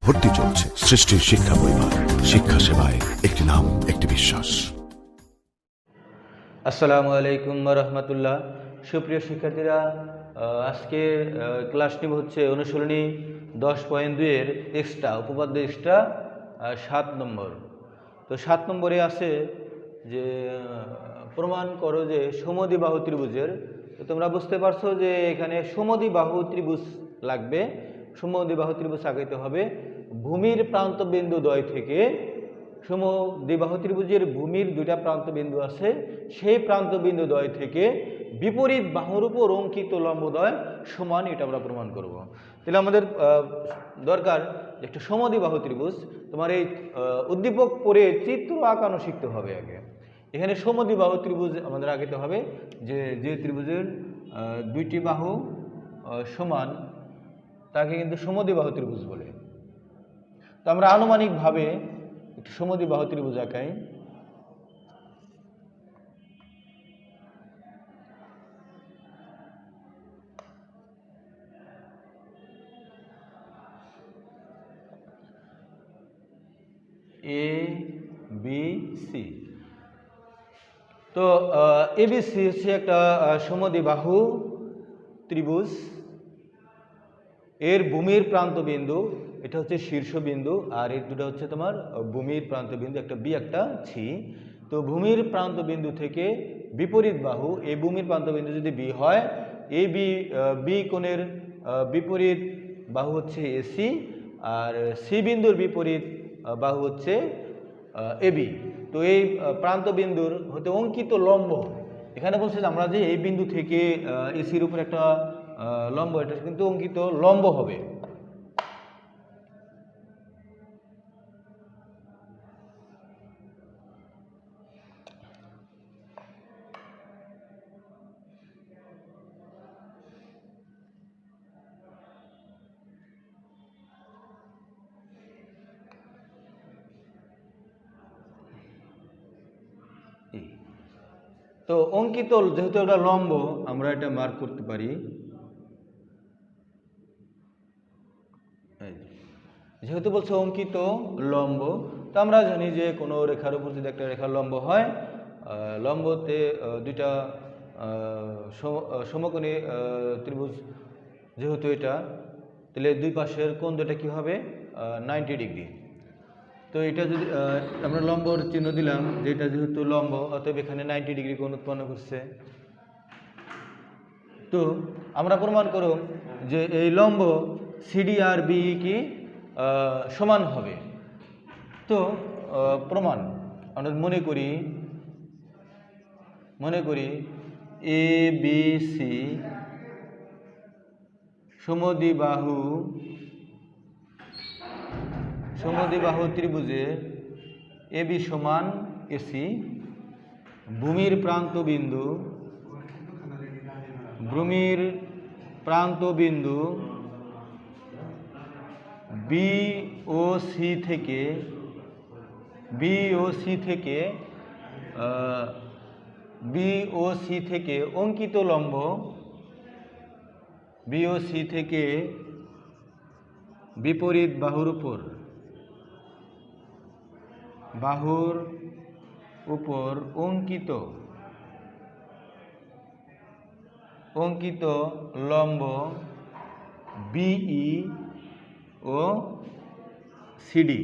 ভর্তি চলছে। সৃষ্টির শিক্ষা পরিবার, শিক্ষা সেবায় একটি নাম, একটি বিশ্বাস। আসসালামু আলাইকুম রহমতুল্লাহ। সুপ্রিয় শিক্ষার্থীরা, আজকে ক্লাস নিব হচ্ছে অনুশীলনী 10.2 এর এক্সট্রা উপপাদ্য এক্সট্রা 7 নম্বর। তো 7 নম্বরে আছে যে প্রমাণ করো যে সমদ্বিবাহু ত্রিভুজের। তো তোমরা বুঝতে পারছো যে এখানে সমদ্বিবাহু ত্রিভুজ লাগবে। সমদ্বিবাহু ত্রিভুজ আঁকাইতে হবে ভূমির প্রান্ত বিন্দু দ্বয় থেকে। সমদ্বিবাহু ত্রিভুজের ভূমির দুইটা প্রান্ত বিন্দু আছে, সেই প্রান্ত বিন্দু দ্বয় থেকে বিপরীত বাহুর উপর অঙ্কিত লম্বদ্বয় সমান, এটা আমরা প্রমাণ করব। তাহলে আমাদের দরকার একটা সমদ্বিবাহু ত্রিভুজ। তোমার এই উদ্দীপক পড়ে চিত্র আঁকানো শিখতে হবে আগে। এখানে সমদ্বিবাহু ত্রিভুজ আমাদের আঁকাতে হবে, যে ত্রিভুজের দুইটি বাহু সমান তাকে কিন্তু সমদ্বিবাহু ত্রিভুজ বলে। তো আমরা আনুমানিকভাবে একটি সমদ্বিবাহু ত্রিভুজ আঁকাই। A B C. তো এবিসি হচ্ছে একটা সমদ্বিবাহু ত্রিভুজ। এর ভূমির প্রান্ত বিন্দু এটা হচ্ছে শীর্ষবিন্দু, আর এর দুটো হচ্ছে তোমার ভূমির প্রান্ত বিন্দু, একটা বি একটা সি। তো ভূমির প্রান্ত বিন্দু থেকে বিপরীত বাহু, এই ভূমির প্রান্ত বিন্দু যদি বি হয়, এই বি কোণের বিপরীত বাহু হচ্ছে এসি, আর সি বিন্দুর বিপরীত বাহু হচ্ছে এবি। তো এই প্রান্ত বিন্দুর হতে অঙ্কিত লম্ব, এখানে বলছে যে আমরা যে এই বিন্দু থেকে এসির উপর একটা লম্ব, এটা কিন্তু অঙ্কিত লম্ব হবে। তো অঙ্কিত যেহেতু এটা লম্ব, আমরা এটা মার্ক করতে পারি। যেহেতু বলছে অঙ্কিত লম্ব, তো আমরা জানি যে কোনো রেখার উপর যদি একটা রেখার লম্ব হয়, লম্বতে দুইটা সমকোণী ত্রিভুজ যেহেতু এটা, তাহলে দুই পাশের কোণ দুটা কী হবে 90 ডিগ্রি। তো এটা যদি আমরা লম্বর চিহ্ন দিলাম, যে এটা যেহেতু লম্ব অতএব এখানে 90 ডিগ্রি কোণ উৎপন্ন করছে। তো আমরা প্রমাণ করব যে এই লম্ব সিডি আর বি কি সমান হবে। তো প্রমাণ আমরা মনে করি A B C সমদ্বিবাহু ত্রিভুজে A B সমান এসি, ভূমির প্রান্ত বিন্দু বি ও সি থেকে অঙ্কিত লম্ব, বি ও সি থেকে বিপরীত বাহুর উপর অঙ্কিত লম্ব বিই ও সিডি।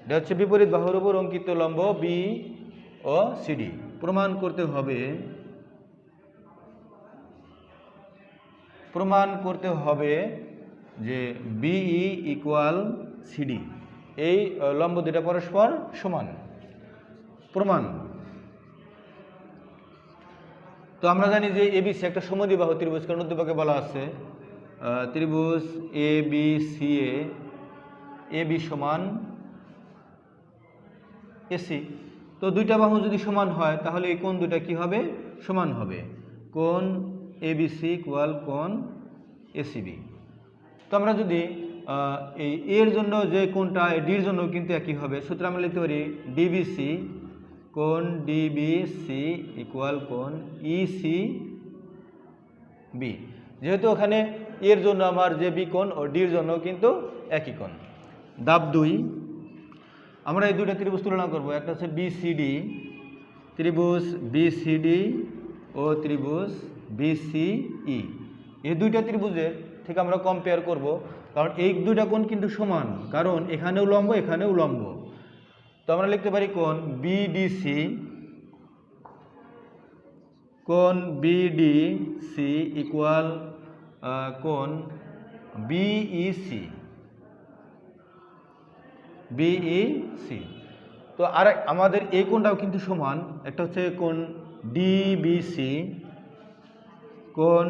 এটা হচ্ছে বিপরীত বাহুর উপর অঙ্কিত লম্ব বি ও সিডি। প্রমাণ করতে হবে যে বিই ইকুয়াল সিডি, এই লম্ব দুটা পরস্পর সমান। প্রমাণ। তো আমরা জানি যে এবিসি একটা সমদ্বিবাহু ত্রিভুজ, কারণ উদ্দীপকে বলা আছে ত্রিভুজ A B C A B সমান এসি। তো দুইটা বাহু যদি সমান হয় তাহলে এই কোণ দুটা কি হবে সমান হবে, কোণ এবিসি ইকুয়াল কোণ এসিবি। তো আমরা যদি এই এর জন্য যে কোণটা ডির জন্য কিন্তু একই হবে, সুতরাং আমরা লিখতে পারি ডিবিসি কোণ ডিবিসি ইকুয়াল কোণ ইসি বি। যেহেতু ওখানে এর জন্য আমার যে বি কোণ ও ডির জন্য কিন্তু একই কোণ। ধাপ 2 আমরা এই দুইটা ত্রিভুজ তুলনা করব। একটা হচ্ছে বিসিডি, ত্রিভুজ বিসিডি ও ত্রিভুজ বিসিই। এই দুইটা ত্রিভুজের থেকে আমরা কম্পেয়ার করব, কারণ এই দুইটা কোণ কিন্তু সমান, কারণ এখানেও লম্ব এখানেও লম্ব। তো আমরা লিখতে পারি কোণ বিডিসি, কোণ বিডিসি ইকুয়াল কোণ বিইসি, বিইসি। তো আর আমাদের এই কোণটাও কিন্তু সমান, একটা হচ্ছে কোণ ডিবিসি, কোণ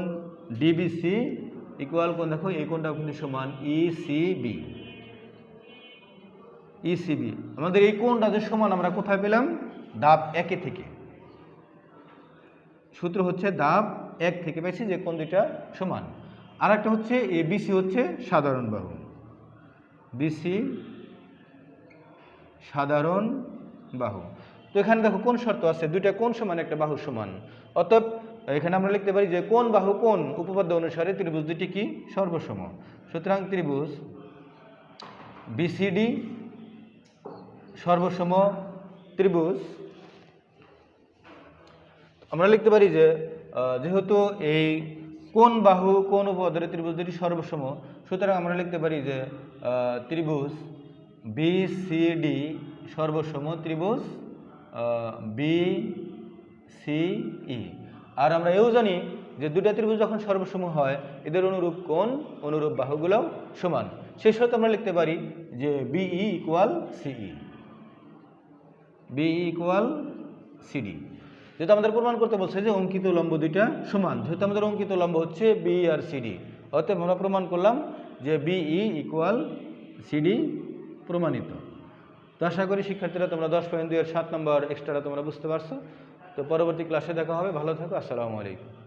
ডিবিসি ইকুয়াল কোণ দেখো এই কোণটাও কিন্তু সমান ইসিবি, ইসিবি। আমাদের এই কোণটা যে সমান আমরা কোথায় পেলাম? ধাপ 1 থেকে। সূত্র হচ্ছে ধাপ 1 থেকে পেয়েছি যে কোণ দুইটা সমান। আর একটা হচ্ছে বিসি হচ্ছে সাধারণ বাহু, বিসি সাধারণ বাহু। তো এখানে দেখো কোন শর্ত আছে, দুইটা কোণ সমান একটা বাহু সমান, অতএব এখানে আমরা লিখতে পারি যে কোন বাহু কোন উপপাদ্য অনুসারে ত্রিভুজ দুটি কি সর্বসম। সুতরাং ত্রিভুজ বিসিডি সর্বসম ত্রিভুজ। আমরা লিখতে পারি যে যেহেতু এই কোন বাহু কোন উপপাদ্যের ত্রিভুজ দুটি সর্বসম, সুতরাং আমরা লিখতে পারি যে ত্রিভুজ বিসিডি সর্বসম ত্রিভুজ বিসিই। আর আমরা এও জানি যে দুটা ত্রিভুজ যখন সর্বসম হয় এদের অনুরূপ কোণ অনুরূপ বাহুগুলোও সমান। সেই সাথে আমরা লিখতে পারি যে বিই ইকুয়াল সিই, বিই ইকুয়াল সিডি। যেহেতু আমাদের প্রমাণ করতে বলছে যে অঙ্কিত লম্ব দুইটা সমান, যেহেতু আমাদের অঙ্কিত লম্ব হচ্ছে বি আর সিডি, অতএব আমরা প্রমাণ করলাম যে বিই ইকুয়াল সিডি প্রমাণিত। তো আশা করি শিক্ষার্থীরা তোমরা 10.2 এর 7 নম্বর এক্সট্রাটা তোমরা বুঝতে পারছো। তো পরবর্তী ক্লাসে দেখা হবে, ভালো থাকো, আসসালামু আলাইকুম।